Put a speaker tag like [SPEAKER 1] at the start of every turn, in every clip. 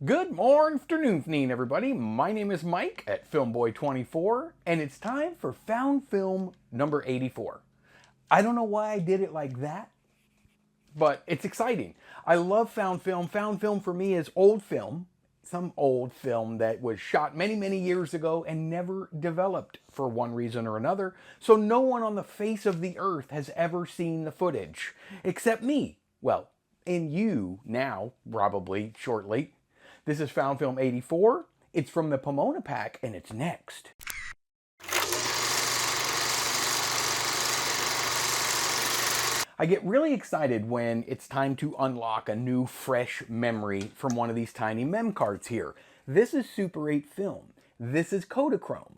[SPEAKER 1] Good morning, afternoon, everybody. My name is Mike at FilmBoy24, and it's time for Found Film number 84. I don't know why I did it like that, but it's exciting. I love found film. Found film for me is old film, some old film that was shot many, many years ago and never developed for one reason or another. So no one on the face of the earth has ever seen the footage, except me. Well, and you now, probably shortly. This is Found Film 84. It's from the Pomona pack, and it's next. I get really excited when it's time to unlock a new, fresh memory from one of these tiny mem cards here. This is Super 8 film. This is Kodachrome.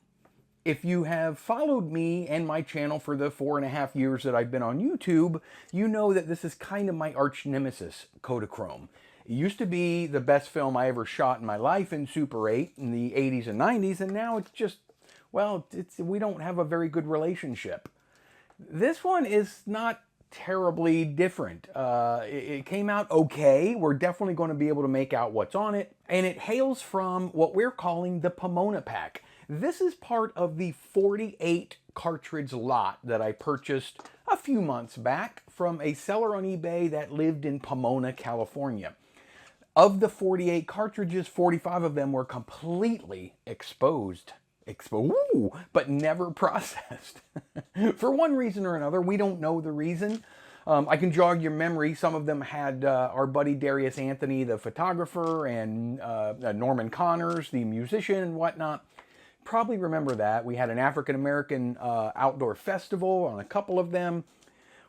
[SPEAKER 1] If you have followed me and my channel for the 4.5 years that I've been on YouTube, you know that this is kind of my arch nemesis, Kodachrome. It used to be the best film I ever shot in my life in Super 8 in the 80s and 90s, and now it's just, well, we don't have a very good relationship. This one is not terribly different. It came out okay. We're definitely going to be able to make out what's on it, and it hails from what we're calling the Pomona pack. This is part of the 48 cartridge lot that I purchased a few months back from a seller on eBay that lived in Pomona, California. Of the 48 cartridges, 45 of them were completely exposed, but never processed. For one reason or another, we don't know the reason. I can jog your memory. Some of them had our buddy Darius Anthony, the photographer, and Norman Connors, the musician and whatnot. Probably remember that. We had an African-American outdoor festival on a couple of them.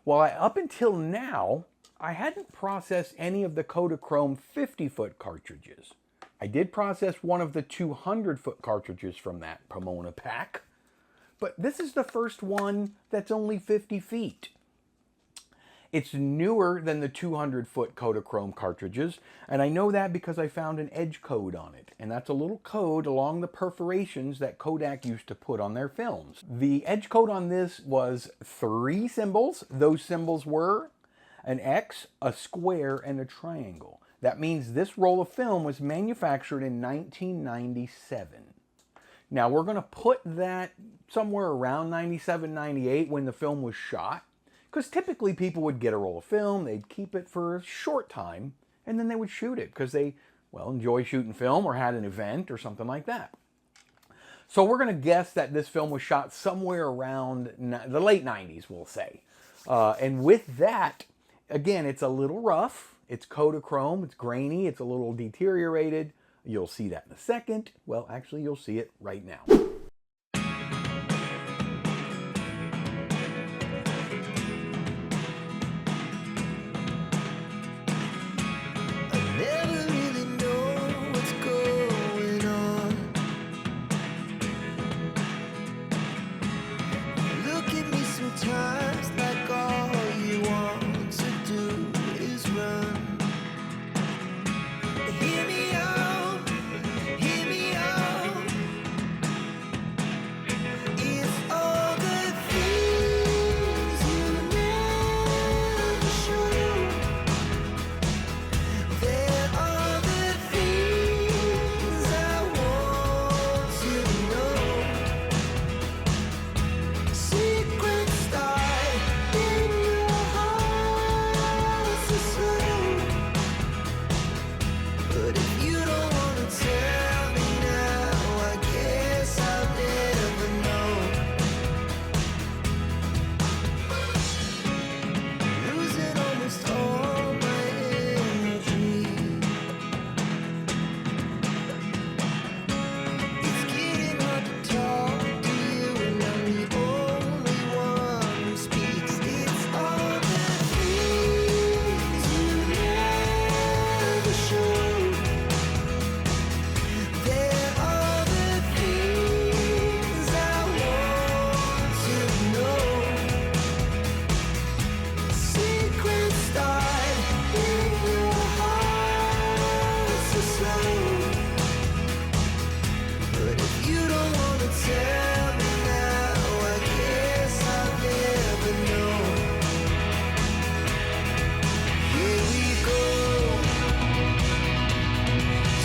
[SPEAKER 1] Well, up until now, I hadn't processed any of the Kodachrome 50-foot cartridges. I did process one of the 200-foot cartridges from that Pomona pack, but this is the first one that's only 50 feet. It's newer than the 200-foot Kodachrome cartridges, and I know that because I found an edge code on it, and that's a little code along the perforations that Kodak used to put on their films. The edge code on this was 3 symbols. Those symbols were an X, a square, and a triangle. That means this roll of film was manufactured in 1997. Now we're going to put that somewhere around 97, 98 when the film was shot, because typically people would get a roll of film, they'd keep it for a short time, and then they would shoot it because they, well, enjoy shooting film or had an event or something like that. So we're going to guess that this film was shot somewhere around the late 90s, we'll say. And with that, again, it's a little rough. It's Kodachrome. It's grainy. It's a little deteriorated. You'll see that in a second. Well, actually, you'll see it right now.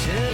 [SPEAKER 2] Yeah.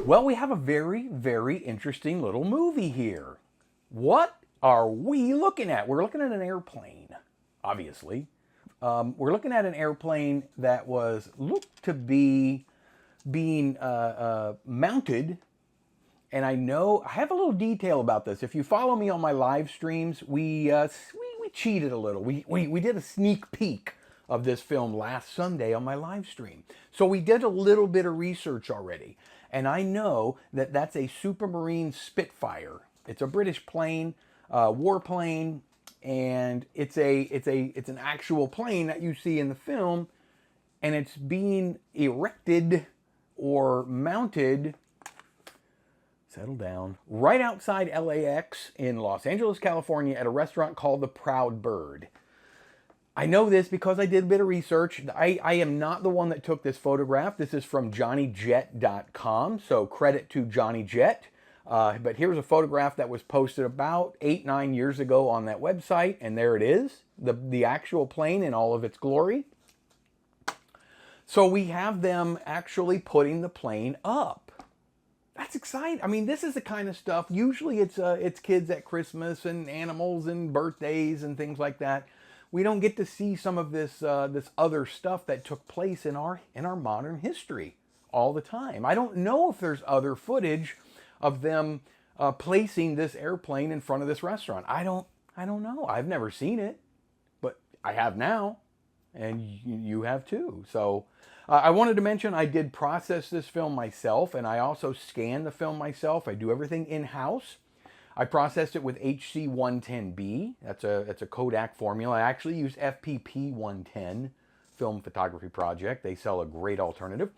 [SPEAKER 1] Well, we have a very, very interesting little movie here. What are we looking at? We're looking at an airplane, obviously. We're looking at an airplane that was looked to be being mounted. And I have a little detail about this. If you follow me on my live streams, we cheated a little. We did a sneak peek of this film last Sunday on my live stream. So we did a little bit of research already. And I know that that's a Supermarine Spitfire. It's a British plane, warplane, and it's an actual plane that you see in the film, and it's being erected or mounted, settle down, right outside LAX in Los Angeles, California at a restaurant called The Proud Bird. I know this because I did a bit of research. I am not the one that took this photograph. This is from JohnnyJet.com, so credit to Johnny Jet. But here's a photograph that was posted about 8-9 years ago on that website, and there it is, the actual plane in all of its glory. So we have them actually putting the plane up. That's exciting. I mean, this is the kind of stuff, usually it's kids at Christmas and animals and birthdays and things like that. We don't get to see some of this this other stuff that took place in our modern history all the time. I don't know if there's other footage of them placing this airplane in front of this restaurant. I don't know. I've never seen it, but I have now, and you have too. So I wanted to mention I did process this film myself, and I also scanned the film myself. I do everything in-house. I processed it with HC110B. That's a Kodak formula. I actually use FPP110 Film Photography Project. They sell a great alternative.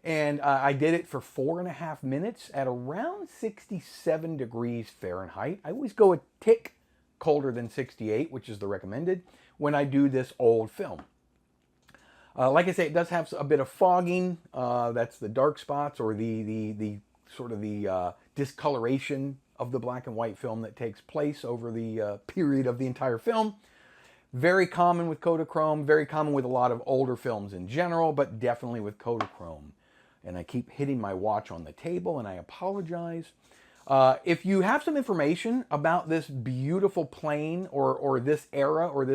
[SPEAKER 1] And I did it for 4.5 minutes at around 67 degrees Fahrenheit. I always go a tick colder than 68, which is the recommended, when I do this old film. Like I say, it does have a bit of fogging. That's the dark spots or the sort of the discoloration of the black and white film that takes place over the period of the entire film. Very common with Kodachrome, very common with a lot of older films in general, but definitely with Kodachrome. And I keep hitting my watch on the table, and I apologize. If you have some information about this beautiful plane or this era or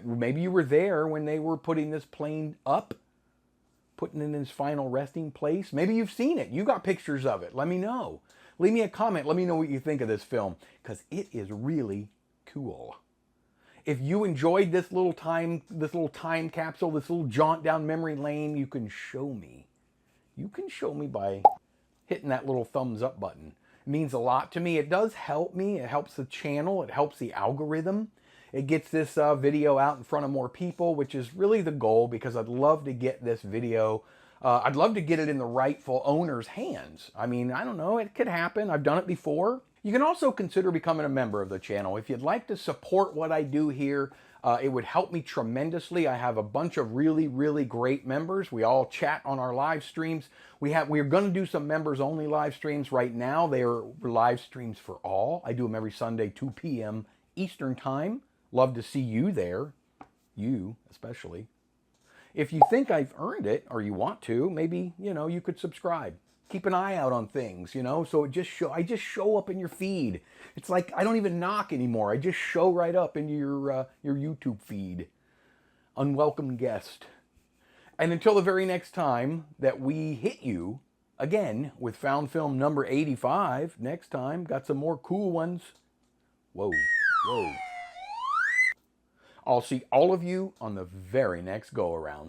[SPEAKER 1] maybe you were there when they were putting this plane up, putting it in its final resting place. Maybe you've seen it. You got pictures of it. Let me know. Leave me a comment. Let me know what you think of this film, because it is really cool. If you enjoyed this little time capsule, this little jaunt down memory lane, you can show me. You can show me by hitting that little thumbs up button. It means a lot to me. It does help me. It helps the channel. It helps the algorithm. It gets this video out in front of more people, which is really the goal, because I'd love to get this video, I'd love to get it in the rightful owner's hands. I mean, I don't know, it could happen. I've done it before. You can also consider becoming a member of the channel. If you'd like to support what I do here, it would help me tremendously. I have a bunch of really, really great members. We all chat on our live streams. We're going to do some members only live streams right now. They are live streams for all. I do them every Sunday, 2 p.m. Eastern time. Love to see you there. You especially. If you think I've earned it, or you want to, maybe, you could subscribe. Keep an eye out on things, so I just show up in your feed. It's like I don't even knock anymore. I just show right up in your YouTube feed. Unwelcome guest. And until the very next time that we hit you again with Found Film number 85, next time, got some more cool ones. Whoa, whoa. I'll see all of you on the very next go-around.